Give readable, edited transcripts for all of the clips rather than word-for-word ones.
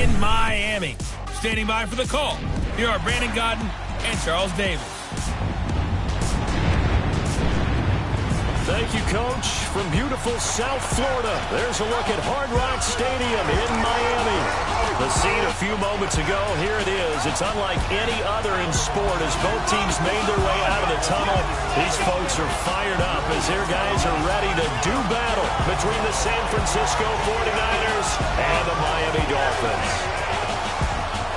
in Miami. Standing by for the call, here are Brandon Gaudin and Charles Davis. Thank you, Coach. From beautiful South Florida, there's a look at Hard Rock Stadium in Miami. The scene a few moments ago, here it is. It's unlike any other in sport as both teams made their way out of the tunnel. These folks are fired up as their guys are ready to do battle between the San Francisco 49ers and the Miami Dolphins.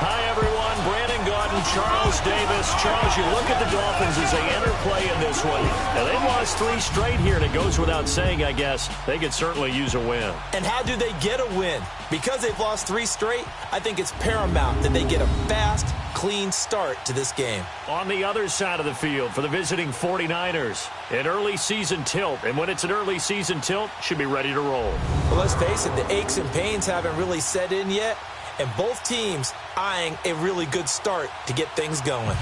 Hi, everyone. Brandon Gaudin, Charles Davis. Charles, you look at the Dolphins as they enter play in this one. Now, they've lost 3 straight here, and it goes without saying, I guess, they could certainly use a win. And how do they get a win? Because they've lost 3 straight, I think it's paramount that they get a fast, clean start to this game. On the other side of the field for the visiting 49ers, an early season tilt. And when it's an early season tilt, should be ready to roll. Well, let's face it, the aches and pains haven't really set in yet. And both teams eyeing a really good start to get things going.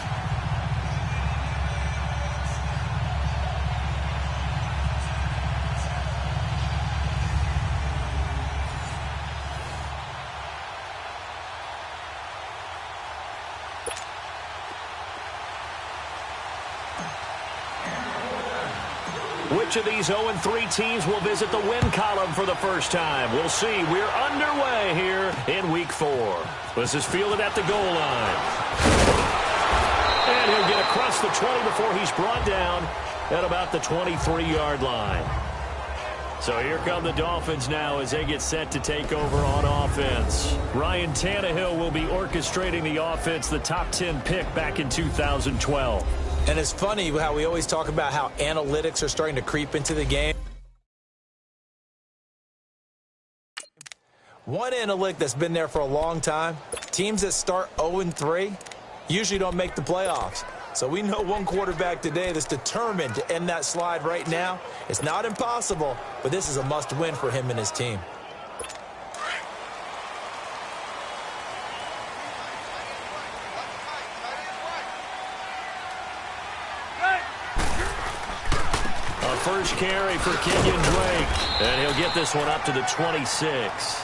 Which of these 0-3 teams will visit the win column for the first time? We'll see. We're underway here in Week 4. This is fielded at the goal line. And he'll get across the 20 before he's brought down at about the 23-yard line. So here come the Dolphins now as they get set to take over on offense. Ryan Tannehill will be orchestrating the offense, the top 10 pick back in 2012. And it's funny how we always talk about how analytics are starting to creep into the game. One analytic that's been there for a long time, teams that start 0-3 usually don't make the playoffs. So we know one quarterback today that's determined to end that slide right now. It's not impossible, but this is a must-win for him and his team. First carry for Kenyon Drake, and he'll get this one up to the 26.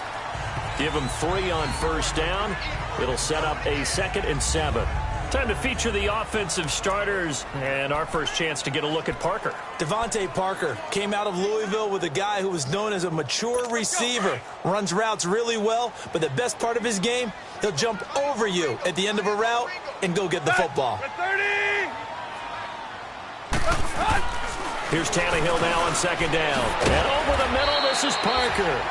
Give him 3 on first down. It'll set up a 2nd and 7. Time to feature the offensive starters, and our first chance to get a look at Parker. Devontae Parker came out of Louisville with a guy who was known as a mature receiver. Runs routes really well, but the best part of his game, he'll jump over you at the end of a route and go get the football. Here's Tannehill now on 2nd down. And over the middle, this is Parker.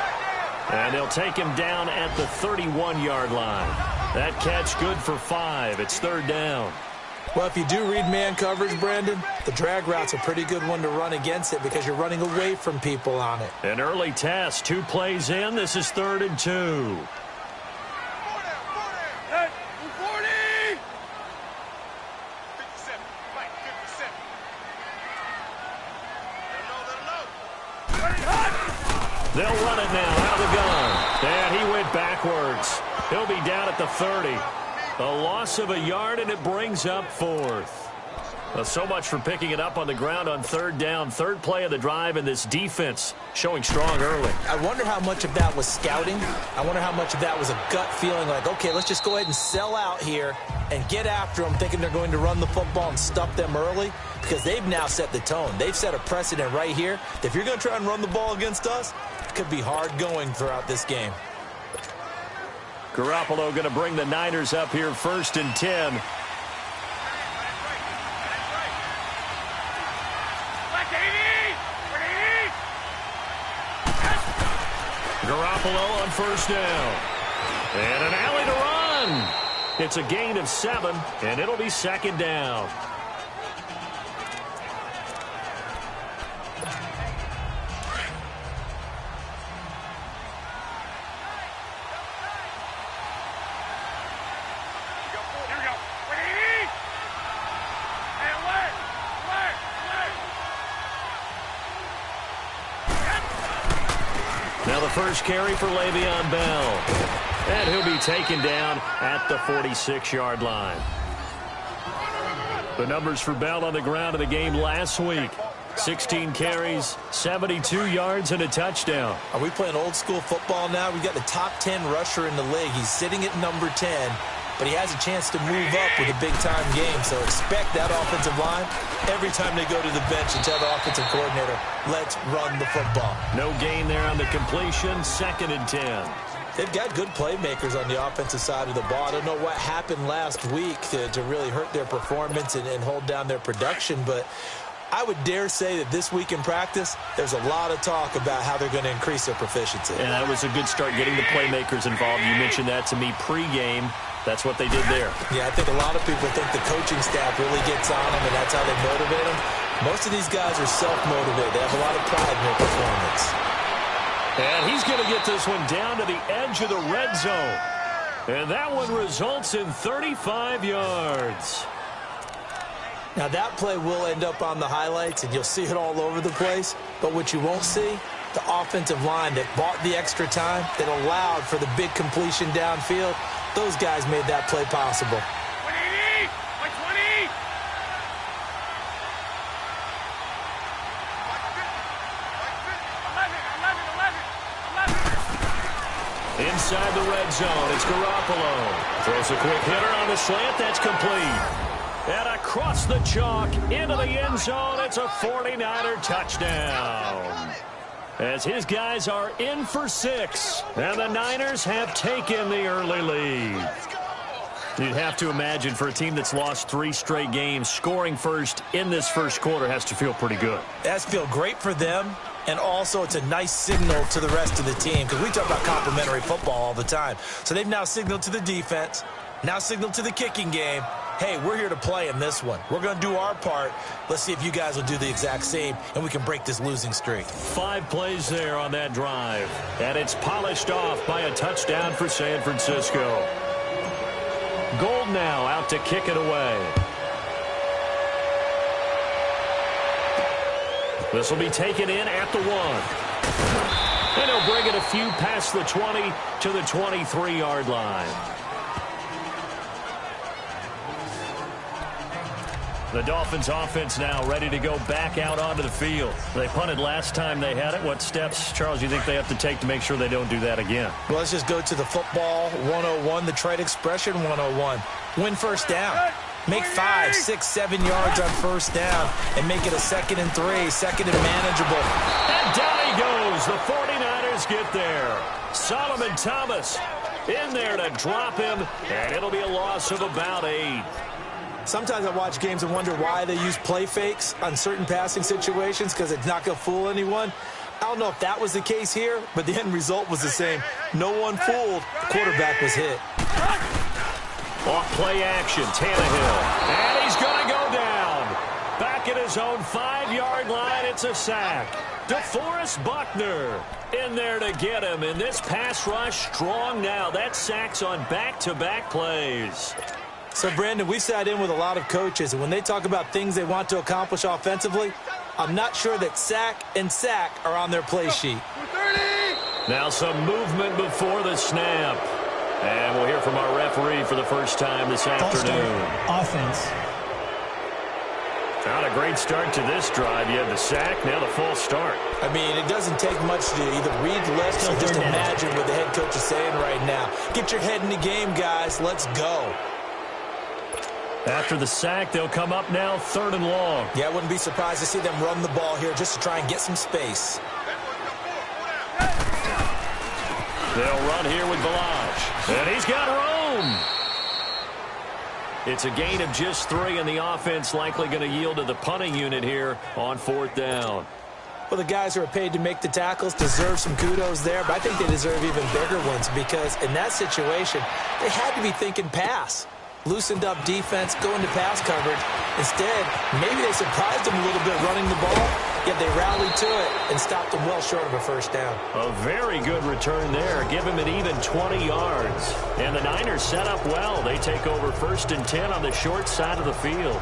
And they'll take him down at the 31-yard line. That catch good for 5. It's 3rd down. Well, if you do read man coverage, Brandon, the drag route's a pretty good one to run against it because you're running away from people on it. An early test. 2 plays in. This is 3rd and 2. They'll run it now out of the gun. And he went backwards. He'll be down at the 30. A loss of a yard, and it brings up 4th. Well, so much for picking it up on the ground on 3rd down. 3rd play of the drive, and this defense showing strong early. I wonder how much of that was scouting. I wonder how much of that was a gut feeling like, okay, let's just go ahead and sell out here and get after them, thinking they're going to run the football and stuff them early, because they've now set the tone. They've set a precedent right here. If you're going to try and run the ball against us, it could be hard going throughout this game. Garoppolo going to bring the Niners up here 1st and 10. Garoppolo on 1st down. And an alley to run. It's a gain of 7, and it'll be 2nd down. Now the first carry for Le'Veon Bell. And he'll be taken down at the 46-yard line. The numbers for Bell on the ground in the game last week. 16 carries, 72 yards, and a touchdown. Are we playing old school football now? We've got the top 10 rusher in the league. He's sitting at number 10, but he has a chance to move up with a big-time game. So expect that offensive line every time they go to the bench and tell the offensive coordinator, let's run the football. No gain there on the completion, 2nd and 10. They've got good playmakers on the offensive side of the ball. I don't know what happened last week to really hurt their performance and hold down their production, but I would dare say that this week in practice, there's a lot of talk about how they're going to increase their proficiency. And that was a good start getting the playmakers involved. You mentioned that to me pregame. That's what they did there. Yeah, I think a lot of people think the coaching staff really gets on them, and that's how they motivate them. Most of these guys are self-motivated. They have a lot of pride in their performance. And he's going to get this one down to the edge of the red zone. And that one results in 35 yards. Now, that play will end up on the highlights, and you'll see it all over the place. But what you won't see, the offensive line that bought the extra time, that allowed for the big completion downfield, those guys made that play possible. 180! 120! Inside the red zone, it's Garoppolo. Throws a quick hitter on the slant. That's complete. And across the chalk, into the end zone, it's a 49er touchdown. As his guys are in for 6, and the Niners have taken the early lead. You'd have to imagine for a team that's lost 3 straight games, scoring first in this first quarter has to feel pretty good. It has to feel great for them, and also it's a nice signal to the rest of the team, because we talk about complementary football all the time. So they've now signaled to the defense, now signaled to the kicking game, hey, we're here to play in this one. We're going to do our part. Let's see if you guys will do the exact same, and we can break this losing streak. 5 plays there on that drive, and it's polished off by a touchdown for San Francisco. Gold now out to kick it away. This will be taken in at the 1. And he'll bring it a few past the 20 to the 23-yard line. The Dolphins offense now ready to go back out onto the field. They punted last time they had it. What steps, Charles, you think they have to take to make sure they don't do that again? Well, let's just go to the football 101, the trade expression 101. Win first down. Make 5, 6, 7 yards on first down and make it a 2nd and 3, 2nd and manageable. And down he goes. The 49ers get there. Solomon Thomas in there to drop him, and it'll be a loss of about 8. Sometimes I watch games and wonder why they use play fakes on certain passing situations, because it's not going to fool anyone. I don't know if that was the case here, but the end result was the same. No one fooled. The quarterback was hit. Off play action, Tannehill. And he's going to go down. Back at his own 5-yard line, it's a sack. DeForest Buckner in there to get him. And this pass rush strong now. That sack's on back-to-back plays. So, Brandon, we sat in with a lot of coaches, and when they talk about things they want to accomplish offensively, I'm not sure that sack and sack are on their play sheet. Now some movement before the snap. And we'll hear from our referee for the first time this afternoon. Offense. Not a great start to this drive. You have the sack, now the full start. I mean, it doesn't take much to either read lips or just imagine what the head coach is saying right now. Get your head in the game, guys. Let's go. After the sack, they'll come up now 3rd and long. Yeah, I wouldn't be surprised to see them run the ball here just to try and get some space. They'll run here with Balaj. And he's got room. It's a gain of just 3, and the offense likely going to yield to the punting unit here on 4th down. Well, the guys who are paid to make the tackles deserve some kudos there, but I think they deserve even bigger ones, because in that situation, they had to be thinking pass. Loosened up defense, going to pass coverage. Instead, maybe they surprised them a little bit running the ball, yet they rallied to it and stopped them well short of a first down. A very good return there. Give him an even 20 yards. And the Niners set up well. They take over 1st and 10 on the short side of the field.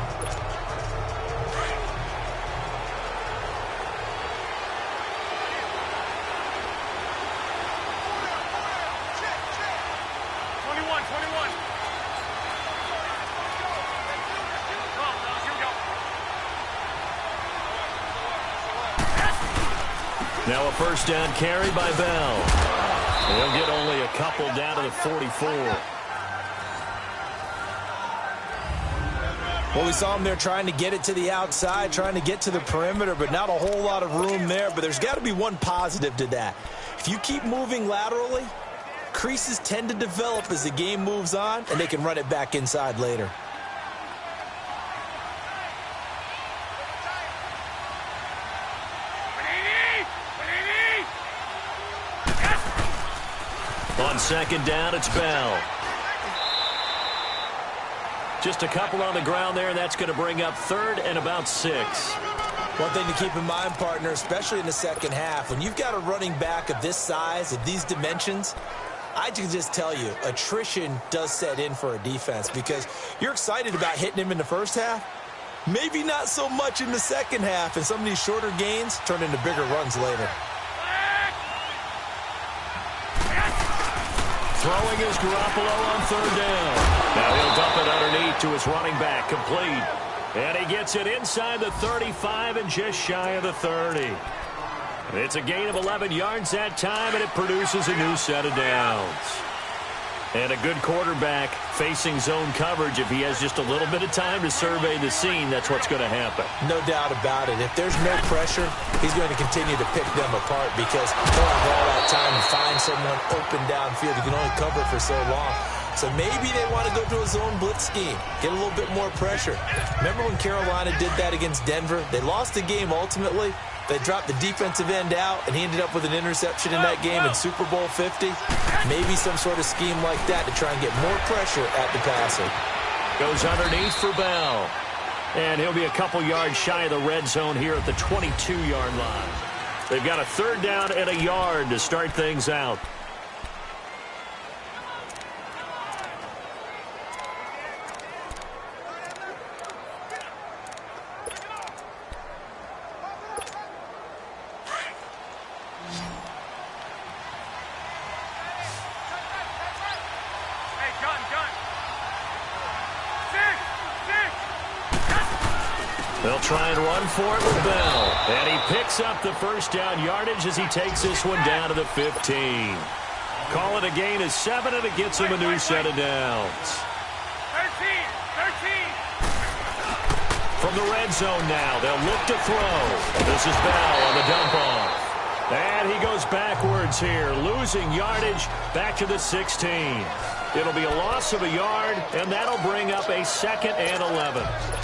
Now a first down carry by Bell. He'll get only a couple down to the 44. Well, we saw him there trying to get it to the outside, trying to get to the perimeter, but not a whole lot of room there. But there's got to be one positive to that. If you keep moving laterally, creases tend to develop as the game moves on, and they can run it back inside later. On second down, it's Bell. Just a couple on the ground there, and that's going to bring up third and about 6. One thing to keep in mind, partner, especially in the second half, when you've got a running back of this size, of these dimensions, I can just tell you, attrition does set in for a defense because you're excited about hitting him in the first half. Maybe not so much in the second half, and some of these shorter gains turn into bigger runs later. Throwing is Garoppolo on third down. Now he'll dump it underneath to his running back, complete. And he gets it inside the 35 and just shy of the 30. It's a gain of 11 yards that time, and it produces a new set of downs. And a good quarterback facing zone coverage. If he has just a little bit of time to survey the scene, that's what's going to happen. No doubt about it. If there's no pressure, he's going to continue to pick them apart because he'll have all that time to find someone open downfield. He can only cover for so long. So maybe they want to go to a zone blitz scheme, get a little bit more pressure. Remember when Carolina did that against Denver? They lost the game ultimately. They dropped the defensive end out, and he ended up with an interception in that game in Super Bowl 50. Maybe some sort of scheme like that to try and get more pressure at the passer. Goes underneath for Bell. And he'll be a couple yards shy of the red zone here at the 22-yard line. They've got a third down and a yard to start things out. They'll try and run for it with Bell. And he picks up the first down yardage as he takes this one down to the 15. Call it a gain of 7, and it gets him a new set of downs. 13. From the red zone now, they'll look to throw. This is Bell on the dump off. And he goes backwards here, losing yardage back to the 16. It'll be a loss of a yard, and that'll bring up a 2nd and 11.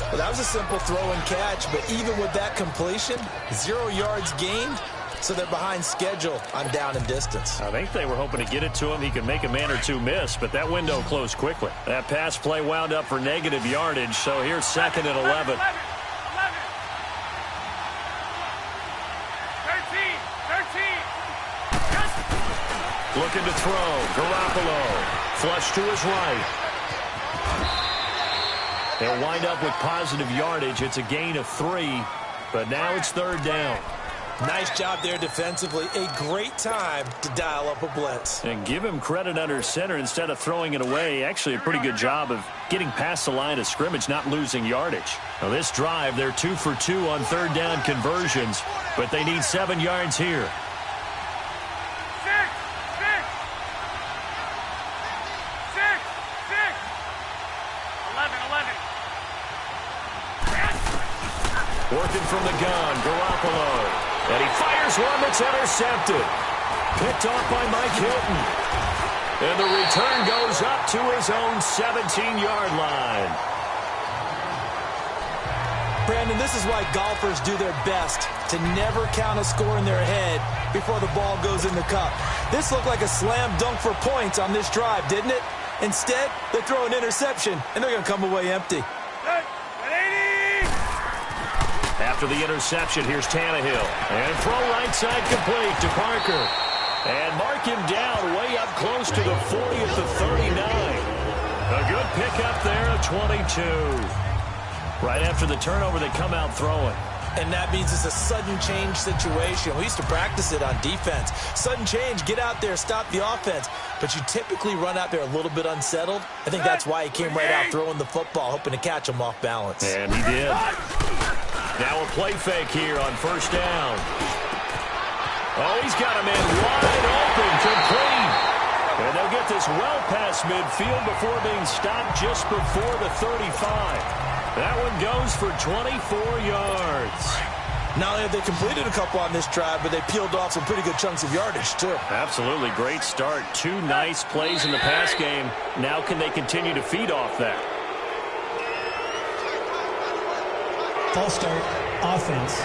Well, that was a simple throw and catch, but even with that completion, 0 yards gained, so they're behind schedule on down and distance. I think they were hoping to get it to him. He could make a man or two miss, but that window closed quickly. That pass play wound up for negative yardage, so here's 2nd and 11. 13. Looking to throw. Garoppolo. Flush to his right. They'll wind up with positive yardage. It's a gain of 3, but now it's third down. Nice job there defensively. A great time to dial up a blitz. And give him credit under center instead of throwing it away. Actually, a pretty good job of getting past the line of scrimmage, not losing yardage. Now, this drive, they're 2 for 2 on third down conversions, but they need 7 yards here. 11. Working from the gun, Garoppolo. And he fires one that's intercepted. Picked off by Mike Hilton. And the return goes up to his own 17-yard line. Brandon, this is why golfers do their best to never count a score in their head before the ball goes in the cup. This looked like a slam dunk for points on this drive, didn't it? Instead, they throw an interception, and they're going to come away empty. After the interception, here's Tannehill. And throw right side complete to Parker. And mark him down way up close to the 40 at the 39. A good pickup there at 22. Right after the turnover, they come out throwing. And that means it's a sudden change situation. We used to practice it on defense. Sudden change, get out there, stop the offense. But you typically run out there a little bit unsettled. I think that's why he came right out throwing the football, hoping to catch him off balance. And he did. Now a play fake here on first down. Oh, he's got a man wide open, complete. And they'll get this well past midfield before being stopped just before the 35. That one goes for 24 yards. Not only have they completed a couple on this drive, but they peeled off some pretty good chunks of yardage, too. Absolutely great start. 2 nice plays in the pass game. Now can they continue to feed off that? False start, offense.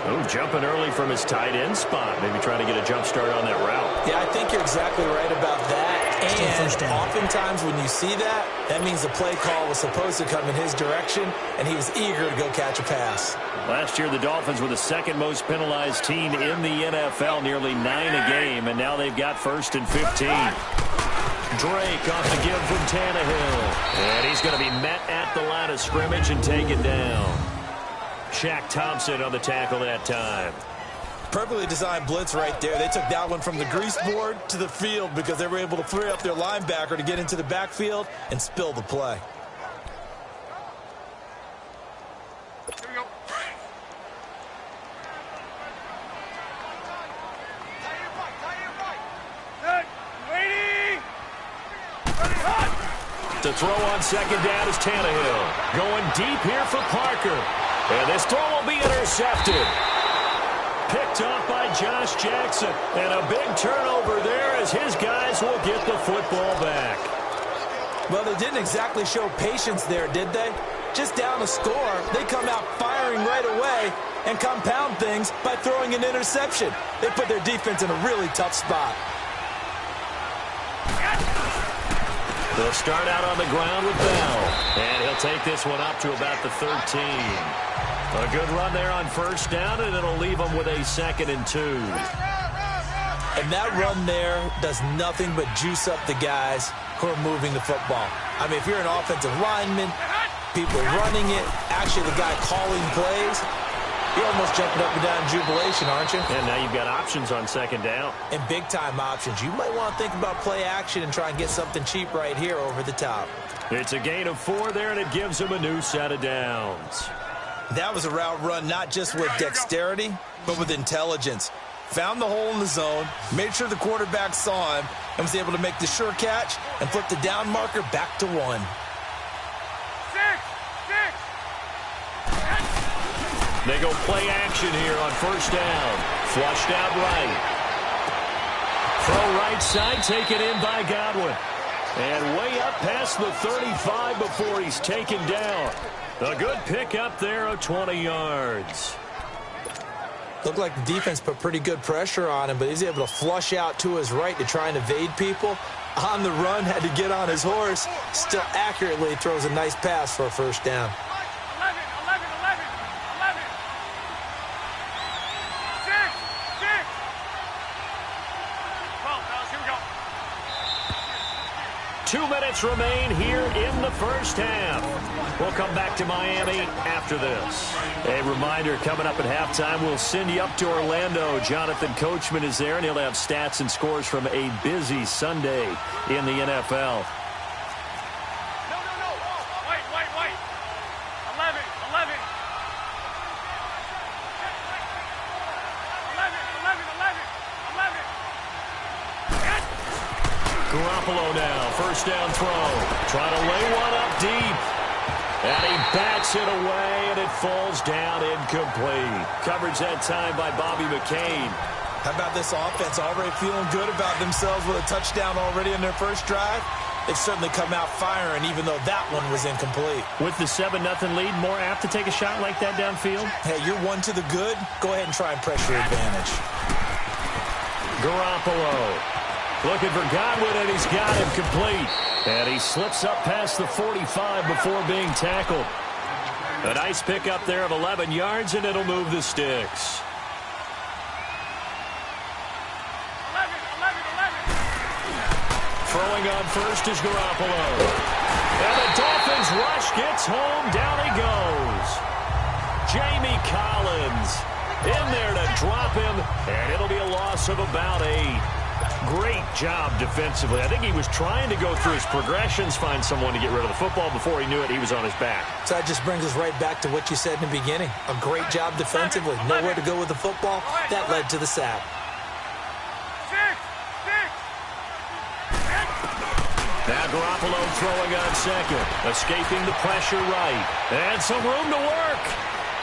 Oh, jumping early from his tight end spot. Maybe trying to get a jump start on that route. Yeah, I think you're exactly right about that. And oftentimes when you see that, that means the play call was supposed to come in his direction, and he was eager to go catch a pass. Last year, the Dolphins were the second most penalized team in the NFL, nearly 9 a game, and now they've got 1st and 15. Drake off the give from Tannehill. And he's going to be met at the line of scrimmage and taken down. Shaq Thompson on the tackle that time. Perfectly designed blitz right there. They took that one from the grease board to the field because they were able to free up their linebacker to get into the backfield and spill the play. Here we go. To throw on second down is Tannehill. Going deep here for Parker. And this throw will be intercepted. Picked off by Josh Jackson. And a big turnover there as his guys will get the football back. Well, they didn't exactly show patience there, did they? Just down a score, they come out firing right away and compound things by throwing an interception. They put their defense in a really tough spot. They'll start out on the ground with Bell. And he'll take this one up to about the 13. A good run there on first down, and it'll leave them with a 2nd and 2. And that run there does nothing but juice up the guys who are moving the football. I mean, if you're an offensive lineman, people running it, actually the guy calling plays, you're almost jumping up and down in jubilation, aren't you? And now you've got options on second down. And big-time options. You might want to think about play action and try and get something cheap right here over the top. It's a gain of 4 there, and it gives them a new set of downs. That was a route run not just with dexterity, but with intelligence. Found the hole in the zone, made sure the quarterback saw him, and was able to make the sure catch and flip the down marker back to 1. They go play action here on first down. Flushed out right. Throw right side, taken in by Godwin. And way up past the 35 before he's taken down. A good pick up there of 20 yards. Looked like the defense put pretty good pressure on him, but he's able to flush out to his right to try and evade people. On the run, had to get on his horse. Still accurately throws a nice pass for a first down. 2 minutes remain here in the first half. We'll come back to Miami after this. A reminder, coming up at halftime, we'll send you up to Orlando. Jonathan Coachman is there, and he'll have stats and scores from a busy Sunday in the NFL. Wait. 11. Garoppolo now, first down throw. Trying to lay one up deep. And he bats it away, and it falls down incomplete. Coverage that time by Bobby McCain. How about this offense already feeling good about themselves with a touchdown already in their first drive? They've certainly come out firing, even though that one was incomplete. With the 7-0 lead, more apt to take a shot like that downfield? Hey, you're one to the good. Go ahead and try and press your advantage. Garoppolo looking for Godwin, and he's got him complete. And he slips up past the 45 before being tackled. A nice pickup there of 11 yards, and it'll move the sticks. 11. Throwing on first is Garoppolo. And the Dolphins rush gets home. Down he goes. Jamie Collins in there to drop him, and it'll be a loss of about 8. Great job defensively. I think he was trying to go through his progressions, find someone to get rid of the football. Before he knew it, he was on his back. So that just brings us right back to what you said in the beginning. A great job defensively. Nowhere to go with the football. That led to the sack. Now Garoppolo throwing on second. Escaping the pressure right. And some room to work.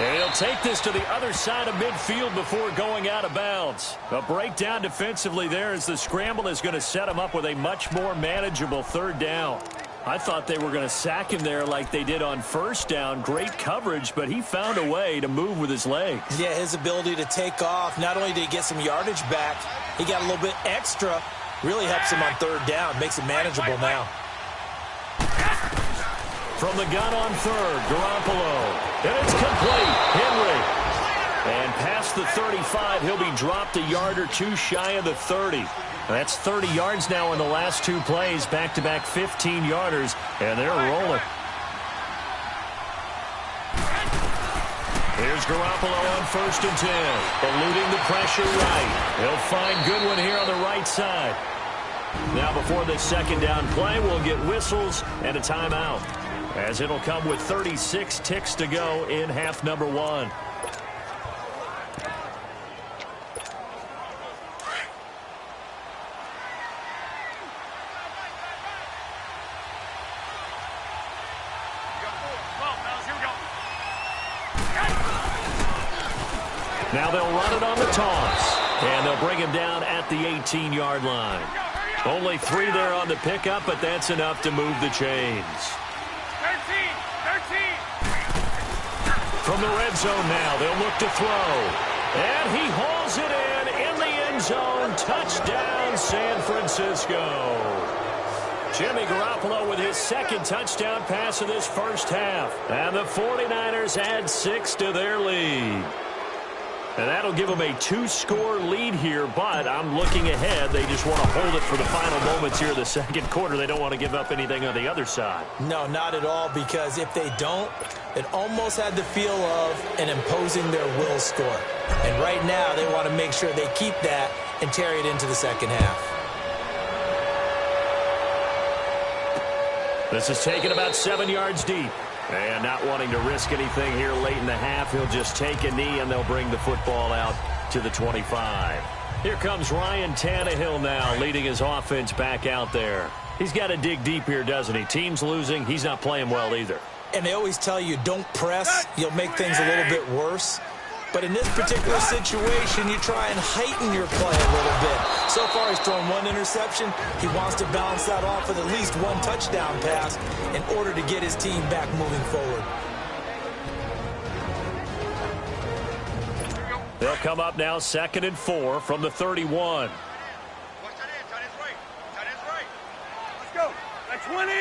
And he'll take this to the other side of midfield before going out of bounds. A breakdown defensively there as the scramble is going to set him up with a much more manageable third down. I thought they were going to sack him there like they did on first down. Great coverage, but he found a way to move with his legs. Yeah, his ability to take off. Not only did he get some yardage back, he got a little bit extra. Really helps him on third down. Makes it manageable now. From the gun on third, Garoppolo. And it's complete. Henry. And past the 35, he'll be dropped a yard or two shy of the 30. That's 30 yards now in the last two plays. Back-to-back 15-yarders. And they're rolling. Here's Garoppolo on 1st and 10. Eluding the pressure right. He'll find Goodwin here on the right side. Now before this second down play, we'll get whistles and a timeout, as it'll come with 36 ticks to go in half number 1. Now they'll run it on the toss, and they'll bring him down at the 18-yard line. Only 3 there on the pickup, but that's enough to move the chains. 13. From the red zone now, they'll look to throw. And he hauls it in the end zone. Touchdown, San Francisco. Jimmy Garoppolo with his second touchdown pass of this first half. And the 49ers add 6 to their lead. And that'll give them a 2-score lead here, but I'm looking ahead. They just want to hold it for the final moments here of the second quarter. They don't want to give up anything on the other side. No, not at all, because if they don't, it almost had the feel of an imposing their will score. And right now, they want to make sure they keep that and carry it into the second half. This is taken about 7 yards deep. And not wanting to risk anything here late in the half, he'll just take a knee and they'll bring the football out to the 25. Here comes Ryan Tannehill now, leading his offense back out there. He's got to dig deep here, doesn't he? Team's losing. He's not playing well either. And they always tell you, don't press. You'll make things a little bit worse. But in this particular situation, you try and heighten your play a little bit. So far, he's thrown 1 interception. He wants to balance that off with at least 1 touchdown pass in order to get his team back moving forward. They'll come up now 2nd and 4 from the 31. Watch that in. Tight end's right. Tight end's right. Let's go. At 20.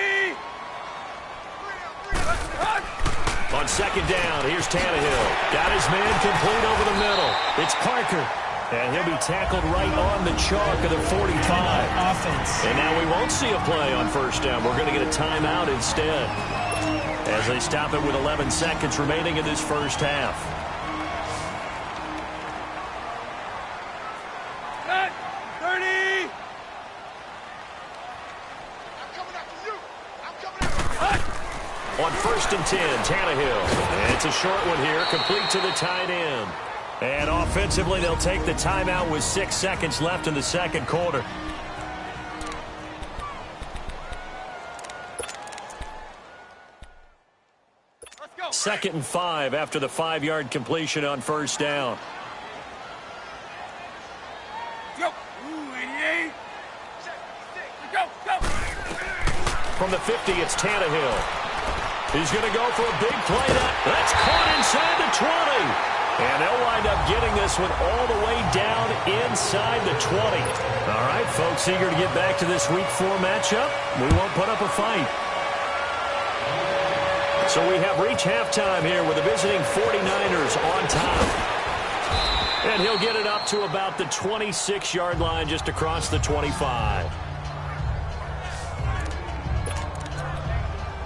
On 2nd down, here's Tannehill. Got his man complete over the middle. It's Parker. And he'll be tackled right on the chalk of the 45. Offense. And now we won't see a play on 1st down. We're going to get a timeout instead, as they stop it with 11 seconds remaining in this first half. Set. 30. I'm coming after you. I'm coming after you. On 1st and 10, Tannehill. And it's a short one here, complete to the tight end. And offensively, they'll take the timeout with 6 seconds left in the second quarter. Let's go. 2nd and 5 after the 5-yard completion on 1st down. Go. Ooh, 88. Go. From the 50, it's Tannehill. He's going to go for a big play. That's caught inside the 20. And they'll wind up getting this one all the way down inside the 20. All right, folks, eager to get back to this Week 4 matchup. We won't put up a fight. So we have reached halftime here with the visiting 49ers on top. And he'll get it up to about the 26-yard line just across the 25.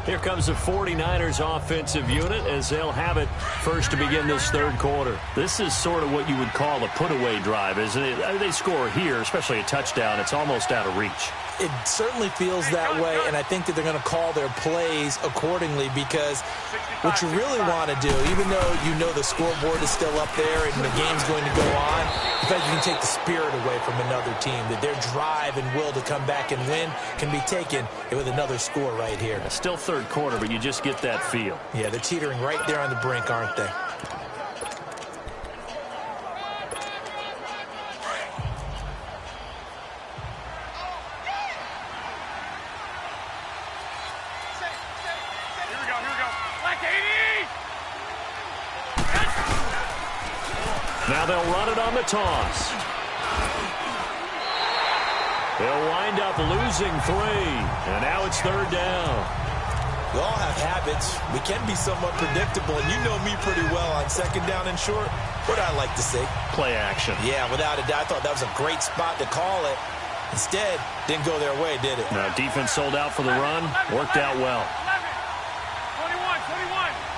Here comes the 49ers offensive unit as they'll have it first to begin this third quarter. This is sort of what you would call a put-away drive, isn't it? I mean, they score here, especially a touchdown. It's almost out of reach. It certainly feels that way, and I think that they're going to call their plays accordingly because what you really want to do, even though you know the scoreboard is still up there and the game's going to go on, in fact, you can take the spirit away from another team, that their drive and will to come back and win can be taken with another score right here. Still third quarter, but you just get that feel. Yeah, they're teetering right there on the brink, aren't they? Now they'll run it on the toss. They'll wind up losing 3, and now it's third down. We all have habits. We can be somewhat predictable, and you know me pretty well on second down and short. What I like to say? Play action. Yeah, without a doubt. I thought that was a great spot to call it. Instead, didn't go their way, did it? No, defense sold out for the run. Worked out well. 21.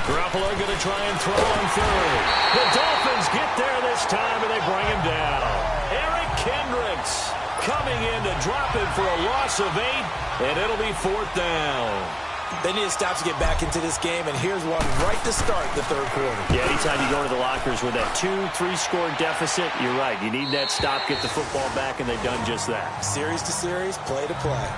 Garoppolo going to try and throw on third. The Dolphins get there this time, and they bring him down. Eric Kendricks coming in to drop him for a loss of 8, and it'll be fourth down. They need to stop to get back into this game, and here's one right to start the third quarter. Yeah, anytime you go to the lockers with that 2-3-score deficit, you're right. You need that stop, get the football back, and they've done just that. Series to series, play to play.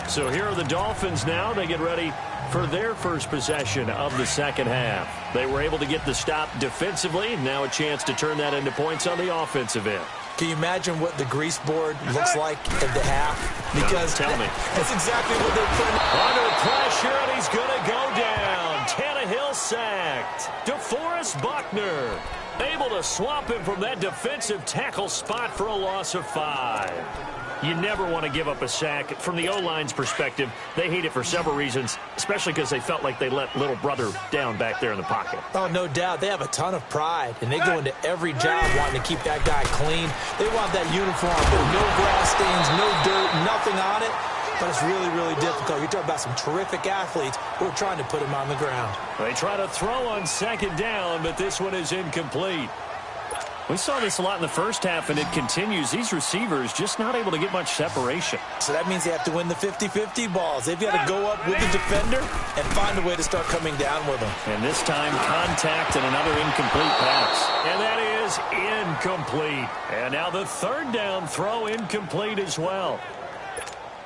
So here are the Dolphins now. They get ready for their first possession of the second half. They were able to get the stop defensively. Now a chance to turn that into points on the offensive end. Can you imagine what the grease board looks like at the half? Because tell me. That's exactly what they're putting. Under pressure, and he's going to go down. Tannehill sacked. DeForest Buckner able to swap him from that defensive tackle spot for a loss of 5. You never want to give up a sack. From the O-line's perspective, they hate it for several reasons, especially because they felt like they let little brother down back there in the pocket. Oh, no doubt. They have a ton of pride, and they go into every job wanting to keep that guy clean. They want that uniform with no grass stains, no dirt, nothing on it. But it's really, really difficult. You're talking about some terrific athletes who are trying to put him on the ground. They try to throw on second down, but this one is incomplete. We saw this a lot in the first half, and it continues. These receivers just not able to get much separation. So that means they have to win the 50-50 balls. They've got to go up with the defender and find a way to start coming down with them. And this time, contact and another incomplete pass. And that is incomplete. And now the third down throw incomplete as well.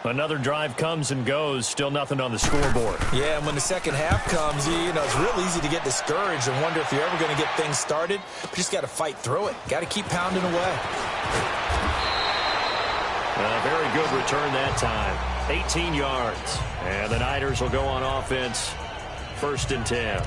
Another drive comes and goes. Still nothing on the scoreboard. Yeah, and when the second half comes, you know, it's real easy to get discouraged and wonder if you're ever going to get things started. But you just got to fight through it. Got to keep pounding away. A very good return that time. 18 yards. And the Niners will go on offense. 1st and 10.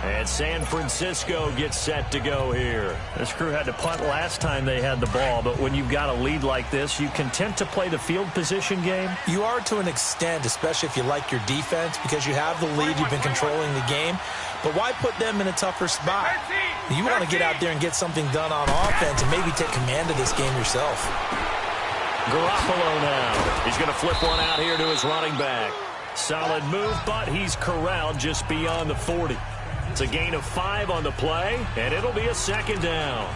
And San Francisco gets set to go here. This crew had to punt last time they had the ball, but when you've got a lead like this, you content to play the field position game? You are to an extent, especially if you like your defense, because you have the lead, you've been controlling the game. But why put them in a tougher spot? You want to get out there and get something done on offense and maybe take command of this game yourself. Garoppolo now. He's going to flip one out here to his running back. Solid move, but he's corralled just beyond the 40. It's a gain of 5 on the play, and it'll be a second down.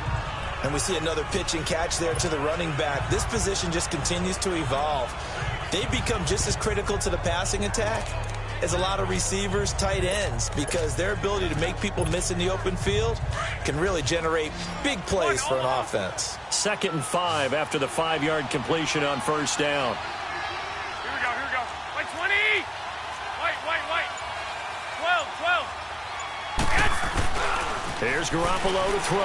And we see another pitch and catch there to the running back. This position just continues to evolve. They become just as critical to the passing attack as a lot of receivers, tight ends, because their ability to make people miss in the open field can really generate big plays for an offense. 2nd and 5 after the 5-yard completion on 1st down. Here we go. Wait, 20. Wait. 12. Here's Garoppolo to throw.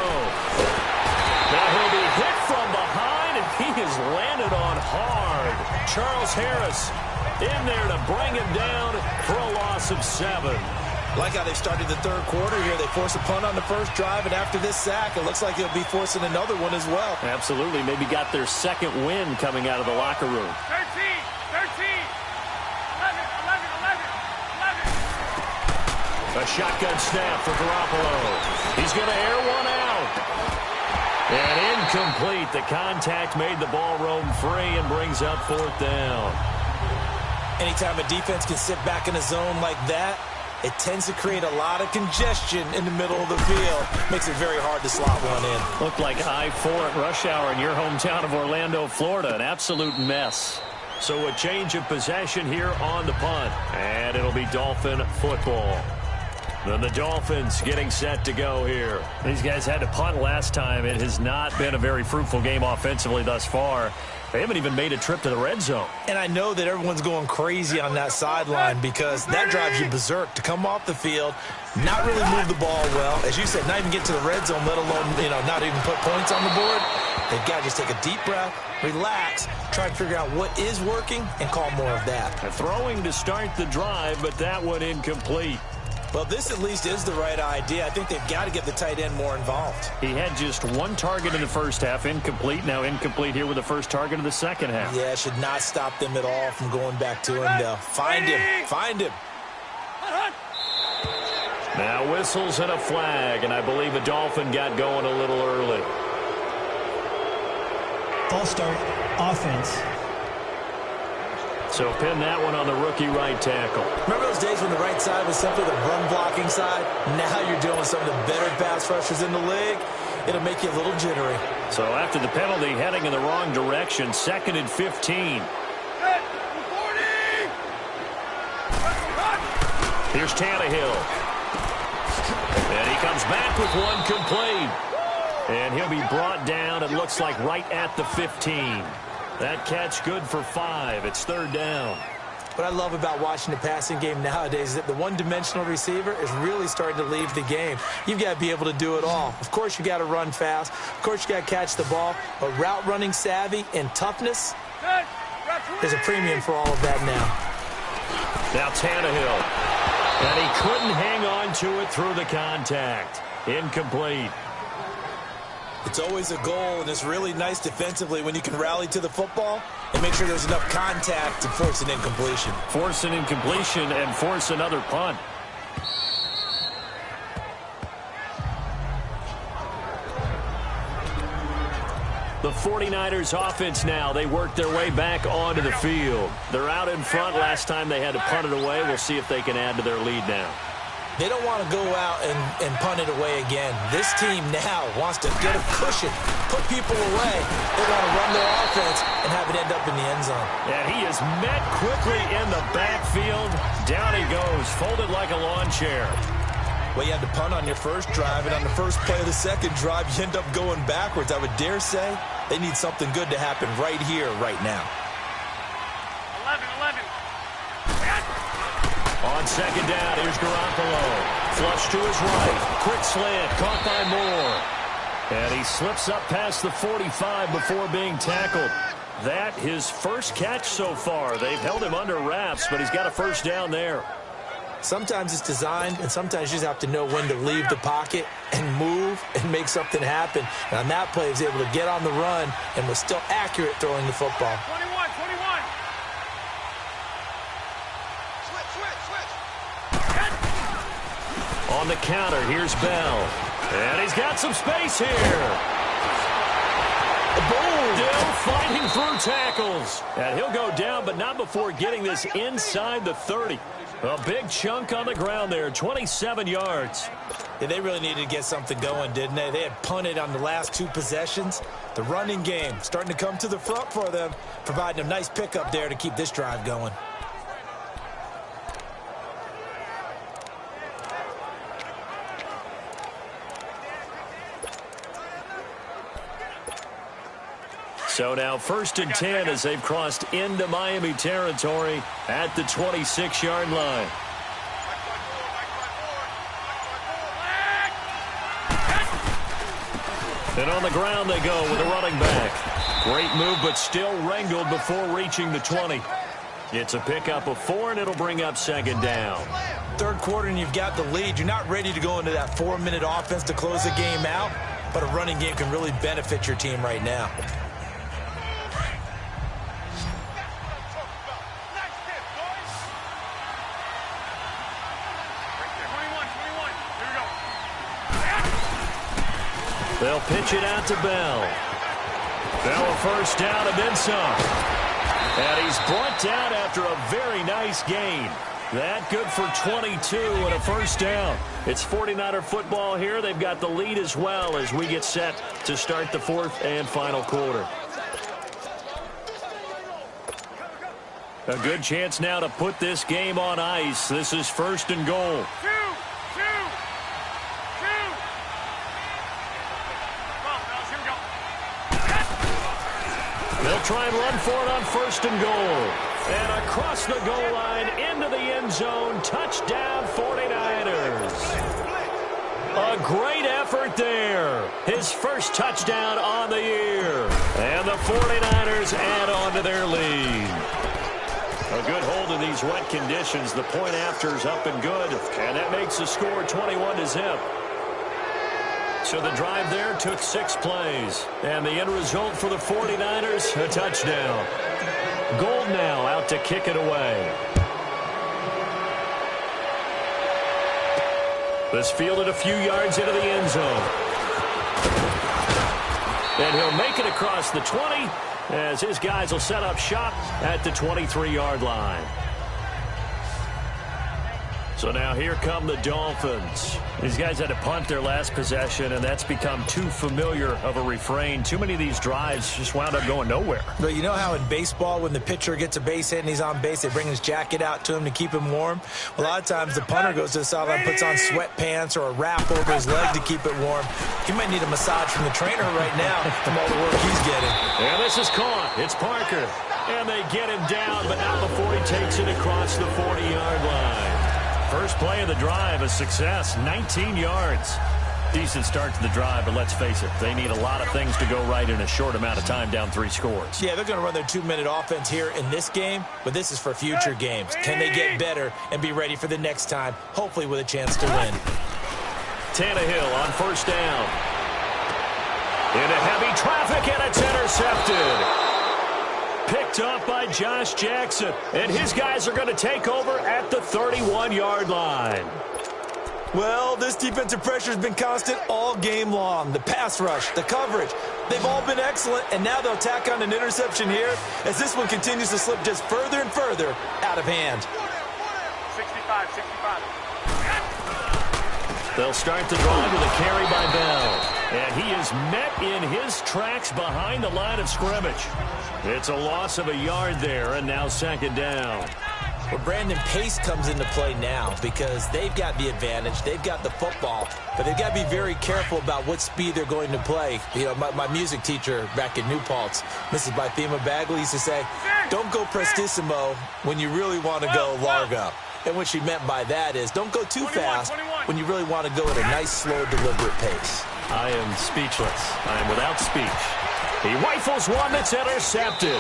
Now he'll be hit from behind, and he is landed on hard. Charles Harris in there to bring him down for a loss of 7. Like how they started the third quarter here. They force a punt on the first drive, and after this sack, it looks like they'll be forcing another one as well. Absolutely. Maybe got their second win coming out of the locker room. 13. 11. A shotgun snap for Garoppolo. He's going to air one out. And incomplete. The contact made the ball roam free and brings up 4th down. Anytime a defense can sit back in a zone like that, it tends to create a lot of congestion in the middle of the field. Makes it very hard to slot one in. Looked like I-4 at rush hour in your hometown of Orlando, Florida. An absolute mess. So a change of possession here on the punt. And it'll be Dolphin football. Then the Dolphins getting set to go here. These guys had to punt last time. It has not been a very fruitful game offensively thus far. They haven't even made a trip to the red zone. And I know that everyone's going crazy on that sideline because that drives you berserk to come off the field, not really move the ball well. As you said, not even get to the red zone, let alone, not even put points on the board. They've got to just take a deep breath, relax, try to figure out what is working, and call more of that. Throwing to start the drive, but that one incomplete. Well, this at least is the right idea. I think they've got to get the tight end more involved. He had just one target in the first half, incomplete. Now incomplete here with the first target of the second half. Yeah, it should not stop them at all from going back to him. They'll find him. Find him. Now whistles and a flag, and I believe a Dolphin got going a little early. False start, offense. So pin that one on the rookie right tackle. Remember those days when the right side was simply the run-blocking side? Now you're dealing with some of the better pass rushers in the league. It'll make you a little jittery. So after the penalty, heading in the wrong direction, 2nd and 15. Here's Tannehill. And he comes back with one complete. And he'll be brought down, it looks like, right at the 15. That catch good for 5. It's 3rd down. What I love about watching the passing game nowadays is that the one-dimensional receiver is really starting to leave the game. You've got to be able to do it all. Of course, you got to run fast. Of course, you got to catch the ball. But route running savvy and toughness, there's a premium for all of that now. Now Tannehill. And he couldn't hang on to it through the contact. Incomplete. It's always a goal, and it's really nice defensively when you can rally to the football and make sure there's enough contact to force an incompletion. Force an incompletion and force another punt. The 49ers offense now, they work their way back onto the field. They're out in front. Last time they had to punt it away. We'll see if they can add to their lead now. They don't want to go out and punt it away again. This team now wants to get a cushion, put people away. They want to run their offense and have it end up in the end zone. And he is met quickly in the backfield. Down he goes, folded like a lawn chair. Well, you had to punt on your first drive, and on the first play of the second drive, you end up going backwards. I would dare say they need something good to happen right here, right now. 11. On second down, here's Garoppolo. Flush to his right. Quick slant, caught by Moore. And he slips up past the 45 before being tackled. That his first catch so far. They've held him under wraps, but he's got a first down there. Sometimes it's designed, and sometimes you just have to know when to leave the pocket and move and make something happen. And on that play, he was able to get on the run and was still accurate throwing the football. 21. On the counter, here's Bell. And he's got some space here. Boom! Still fighting through tackles. And he'll go down, but not before getting this inside the 30. A big chunk on the ground there, 27 yards. Yeah, they really needed to get something going, didn't they? They had punted on the last 2 possessions. The running game starting to come to the front for them, providing a nice pickup there to keep this drive going. So now 1st and 10 as they've crossed into Miami territory at the 26-yard line. And on the ground they go with a running back. Great move, but still wrangled before reaching the 20. It's a pickup of 4, and it'll bring up 2nd down. Third quarter, and you've got the lead. You're not ready to go into that 4-minute offense to close the game out, but a running game can really benefit your team right now. They'll pitch it out to Bell. Bell a first down and then some. And he's brought down after a very nice gain. That good for 22 and a first down. It's 49er football here. They've got the lead as well as we get set to start the fourth and final quarter. A good chance now to put this game on ice. This is first and goal. They'll try and run for it on first and goal. And across the goal line into the end zone. Touchdown 49ers. A great effort there. His first touchdown on the year. And the 49ers add on to their lead. A good hold in these wet conditions. The point after's up and good. And that makes the score 21-0. So the drive there took 6 plays. And the end result for the 49ers, a touchdown. Gold now out to kick it away. This fielded a few yards into the end zone. And he'll make it across the 20 as his guys will set up shop at the 23-yard line. So now here come the Dolphins. These guys had to punt their last possession, and that's become too familiar of a refrain. Too many of these drives just wound up going nowhere. But you know how in baseball, when the pitcher gets a base hit and he's on base, they bring his jacket out to him to keep him warm? A lot of times the punter goes to the sideline, puts on sweatpants or a wrap over his leg to keep it warm. He might need a massage from the trainer right now from all the work he's getting. And this is caught. It's Parker. And they get him down, but not before he takes it across the 40-yard line. First play of the drive, a success, 19 yards. Decent start to the drive, but let's face it, they need a lot of things to go right in a short amount of time, down 3 scores. Yeah, they're going to run their 2-minute offense here in this game, but this is for future games. Can they get better and be ready for the next time, hopefully with a chance to win? Tannehill on first down. Into heavy traffic, and it's intercepted. Picked up by Josh Jackson, and his guys are going to take over at the 31-yard line. Well, this defensive pressure has been constant all game long. The pass rush, the coverage, they've all been excellent, and now they'll tack on an interception here as this one continues to slip just further and further out of hand. 65. They'll start the drive with a carry by Bell. And he is met in his tracks behind the line of scrimmage. It's a loss of a yard there, and now second down. Well, Brandon, pace comes into play now because they've got the advantage. They've got the football, but they've got to be very careful about what speed they're going to play. You know, my music teacher back in New Paltz, Mrs. Bythema Bagley, used to say, don't go prestissimo when you really want to go largo. And what she meant by that is don't go too fast when you really want to go at a nice, slow, deliberate pace. I am speechless. I am without speech. He rifles one that's intercepted.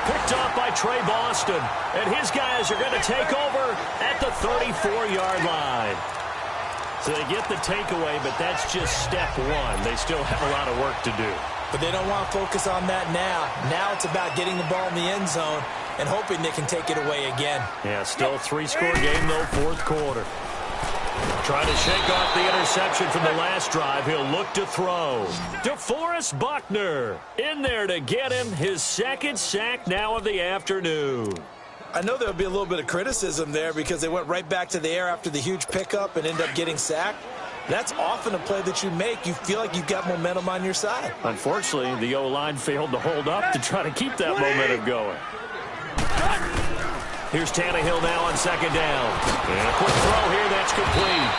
Picked off by Trey Boston. And his guys are going to take over at the 34-yard line. So they get the takeaway, but that's just step one. They still have a lot of work to do. But they don't want to focus on that now. Now it's about getting the ball in the end zone and hoping they can take it away again. Yeah, still a 3-score game, though, fourth quarter. Trying to shake off the interception from the last drive. He'll look to throw. DeForest Buckner in there to get him his second sack now of the afternoon. I know there'll be a little bit of criticism there because they went right back to the air after the huge pickup and end up getting sacked. That's often a play that you make. You feel like you've got momentum on your side. Unfortunately, the O-line failed to hold up to try to keep that momentum going. Here's Tannehill now on second down. And a quick throw here, that's complete.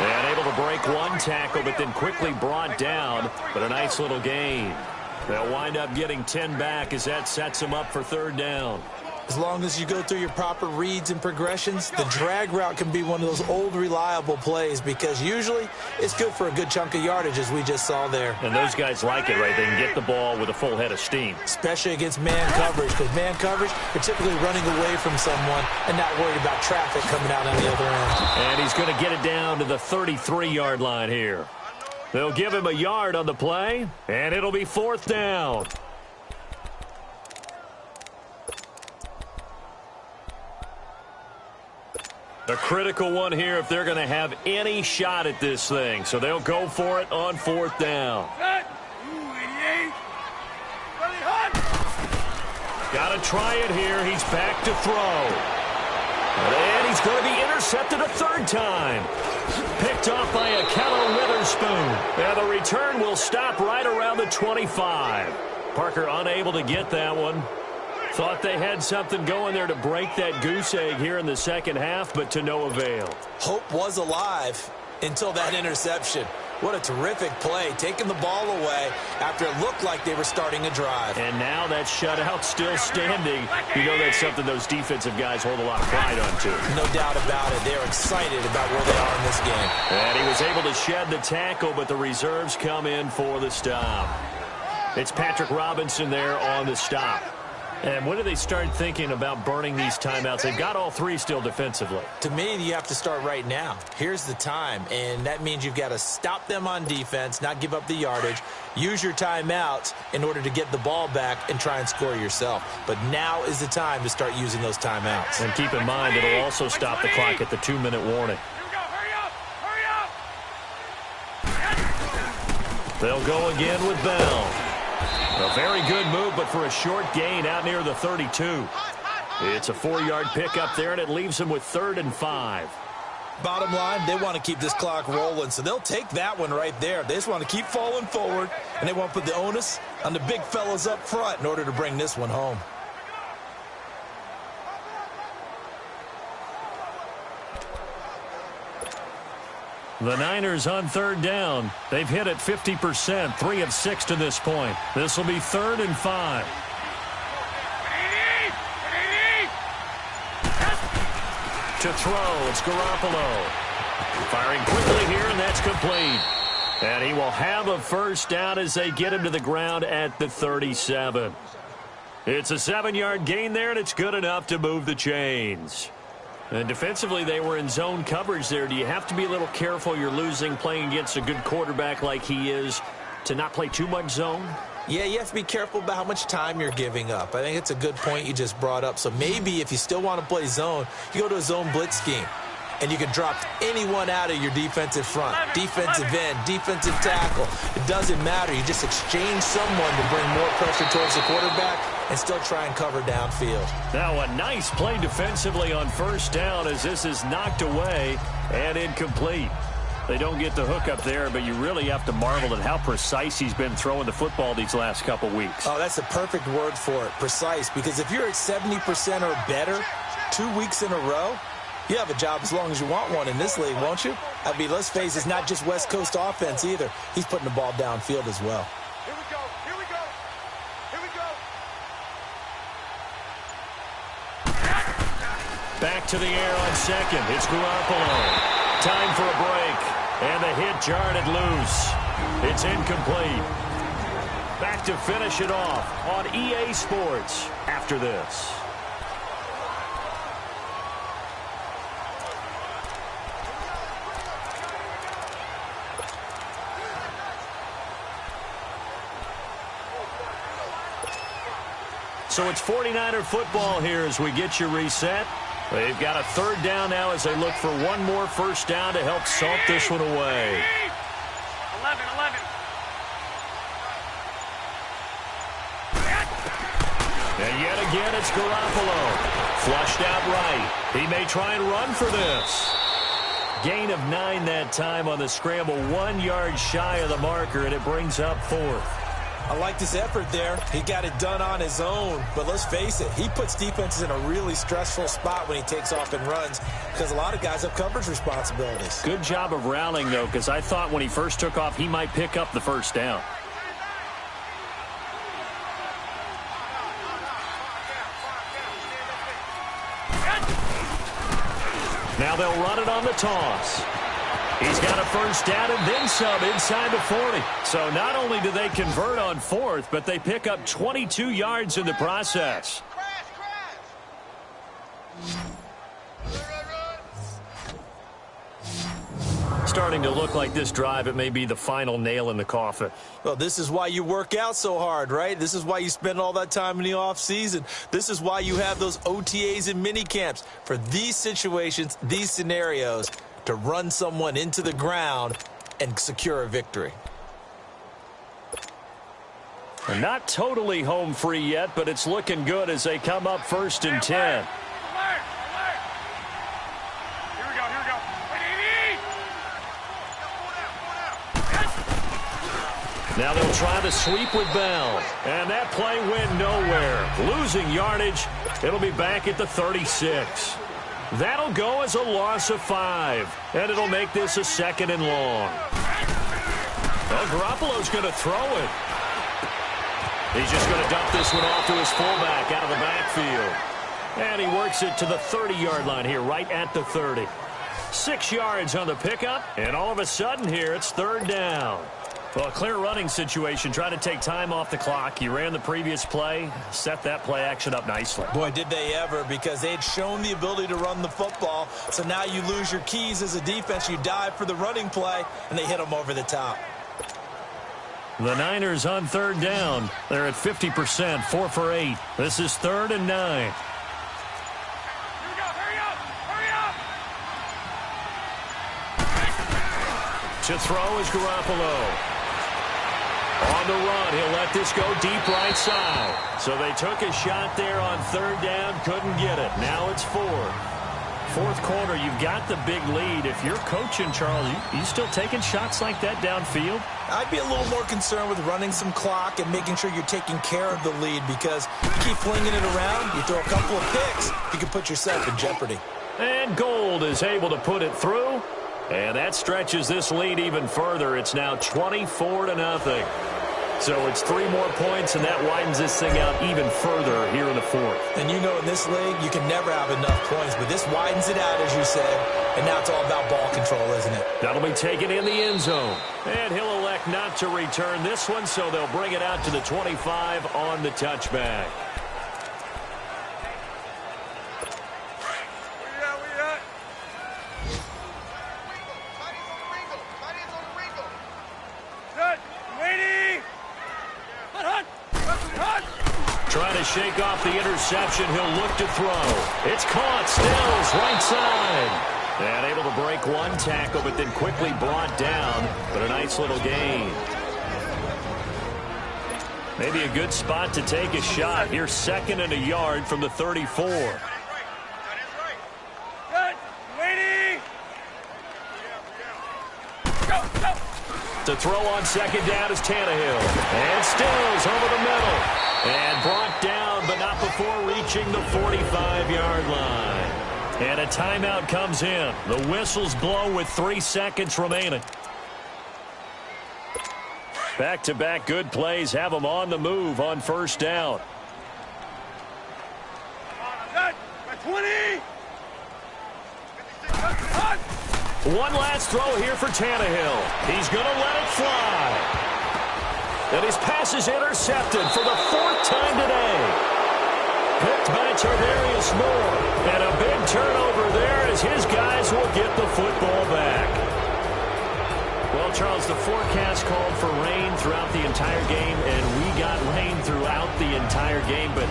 And able to break one tackle, but then quickly brought down. But a nice little gain. They'll wind up getting 10 back as that sets them up for third down. As long as you go through your proper reads and progressions, the drag route can be one of those old reliable plays because usually it's good for a good chunk of yardage as we just saw there. And those guys like it, right? They can get the ball with a full head of steam. Especially against man coverage because man coverage, you're typically running away from someone and not worried about traffic coming out on the other end. And he's going to get it down to the 33-yard line here. They'll give him a yard on the play, and it'll be fourth down. A critical one here if they're going to have any shot at this thing. So they'll go for it on 4th down. Got to try it here. He's back to throw. And he's going to be intercepted a 3rd time. Picked off by Akello Witherspoon. And the return will stop right around the 25. Parker unable to get that one. Thought they had something going there to break that goose egg here in the second half, but to no avail. Hope was alive until that interception. What a terrific play, taking the ball away after it looked like they were starting a drive. And now that shutout still standing. You know that's something those defensive guys hold a lot of pride on, too. No doubt about it. They're excited about where they are in this game. And he was able to shed the tackle, but the reserves come in for the stop. It's Patrick Robinson there on the stop. And when do they start thinking about burning these timeouts? They've got all 3 still defensively. To me, you have to start right now. Here's the time, and that means you've got to stop them on defense, not give up the yardage, use your timeouts in order to get the ball back and try and score yourself. But now is the time to start using those timeouts. And keep in mind, it'll also stop the clock at the 2-minute warning. They'll go again with Bell. A very good move, but for a short gain out near the 32. It's a 4-yard pickup there, and it leaves them with 3rd and 5. Bottom line, they want to keep this clock rolling, so they'll take that one right there. They just want to keep falling forward, and they want to put the onus on the big fellas up front in order to bring this one home. The Niners on 3rd down. They've hit it 50%, 3 of 6 to this point. This will be 3rd and 5. To throw, it's Garoppolo. Firing quickly here, and that's complete. And he will have a 1st down as they get him to the ground at the 37. It's a 7-yard gain there, and it's good enough to move the chains. And defensively, they were in zone coverage there. Do you have to be a little careful? You're losing playing against a good quarterback like he is to not play too much zone? Yeah, you have to be careful about how much time you're giving up. I think it's a good point you just brought up. So maybe if you still want to play zone, you go to a zone blitz scheme. And you can drop anyone out of your defensive front, defensive end, defensive tackle. It doesn't matter. You just exchange someone to bring more pressure towards the quarterback and still try and cover downfield. Now a nice play defensively on 1st down as this is knocked away and incomplete. They don't get the hook up there, but you really have to marvel at how precise he's been throwing the football these last couple weeks. Oh, that's the perfect word for it, precise, because if you're at 70% or better 2 weeks in a row, you have a job as long as you want one in this league, won't you? I mean, let's face it, it's not just West Coast offense either. He's putting the ball downfield as well. Here we go. Here we go. Here we go. Back to the air on 2nd. It's Garoppolo. Time for a break. And the hit jarred it loose. It's incomplete. Back to finish it off on EA Sports after this. So it's 49er football here as we get you reset. They've got a 3rd down now as they look for one more 1st down to help salt this one away. 11. And yet again, it's Garoppolo. Flushed out right. He may try and run for this. Gain of 9 that time on the scramble. 1 yard shy of the marker, and it brings up 4th. I liked his effort there. He got it done on his own. But let's face it, he puts defenses in a really stressful spot when he takes off and runs because a lot of guys have coverage responsibilities. Good job of rallying, though, because I thought when he first took off, he might pick up the 1st down. Now they'll run it on the toss. He's got a 1st down and then some inside the 40. So not only do they convert on 4th, but they pick up 22 yards in the process. starting to look like this drive, it may be the final nail in the coffin. Well, this is why you work out so hard, right? This is why you spend all that time in the offseason. This is why you have those OTAs and mini camps for these situations, these scenarios, to run someone into the ground and secure a victory. Not totally home free yet, but it's looking good as they come up 1st and 10. Now they'll try to sweep with Bell. And that play went nowhere. Losing yardage. It'll be back at the 36. That'll go as a loss of 5. And it'll make this a 2nd and long. Well, Garoppolo's going to throw it. He's just going to dump this one off to his fullback out of the backfield. And he works it to the 30-yard line here, right at the 30. 6 yards on the pickup, and all of a sudden here, it's 3rd down. Well, a clear running situation, trying to take time off the clock. He ran the previous play, set that play action up nicely. Boy, did they ever, because they had shown the ability to run the football. So now you lose your keys as a defense. You dive for the running play, and they hit them over the top. The Niners on 3rd down. They're at 50%, 4 for 8. This is 3rd and 9. To throw is Garoppolo. On the run, he'll let this go deep right side. So they took a shot there on 3rd down, couldn't get it. Now it's 4th. 4th quarter, you've got the big lead. If you're coaching, Charles, you still taking shots like that downfield? I'd be a little more concerned with running some clock and making sure you're taking care of the lead, because you keep flinging it around, you throw a couple of picks, you can put yourself in jeopardy. And Gold is able to put it through. And that stretches this lead even further. It's now 24-0. So it's 3 more points, and that widens this thing out even further here in the 4th. And you know, in this league, you can never have enough points, but this widens it out, as you said, and now it's all about ball control, isn't it? That'll be taken in the end zone. And he'll elect not to return this one, so they'll bring it out to the 25 on the touchback. Trying to shake off the interception. He'll look to throw. It's caught. Stills right side. And able to break one tackle, but then quickly brought down. But a nice little gain. Maybe a good spot to take a shot. Here's 2nd and a yard from the 34. To throw on 2nd down is Tannehill. And Stills over the middle. And brought down, but not before reaching the 45-yard line. And a timeout comes in. The whistles blow with 3 seconds remaining. Back-to-back good plays have them on the move on 1st down. 20! One last throw here for Tannehill. He's going to let it fly. And his pass is intercepted for the 4th time today. Picked by Tarvarius Moore. And a big turnover there as his guys will get the football back. Well, Charles, the forecast called for rain throughout the entire game, and we got rain throughout the entire game. But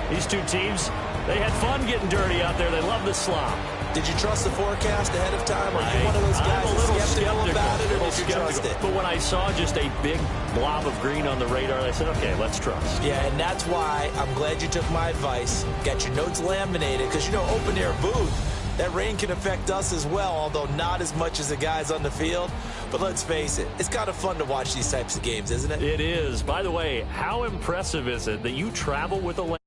these two teams, they had fun getting dirty out there. They love the slop. Did you trust the forecast ahead of time? Are you one of those guys that's skeptical about it, or did you trust it? But when I saw just a big blob of green on the radar, I said, okay, let's trust. Yeah, and that's why I'm glad you took my advice. Got your notes laminated, because, you know, open-air booth, that rain can affect us as well, although not as much as the guys on the field. But let's face it, it's kind of fun to watch these types of games, isn't it? It is. By the way, how impressive is it that you travel with a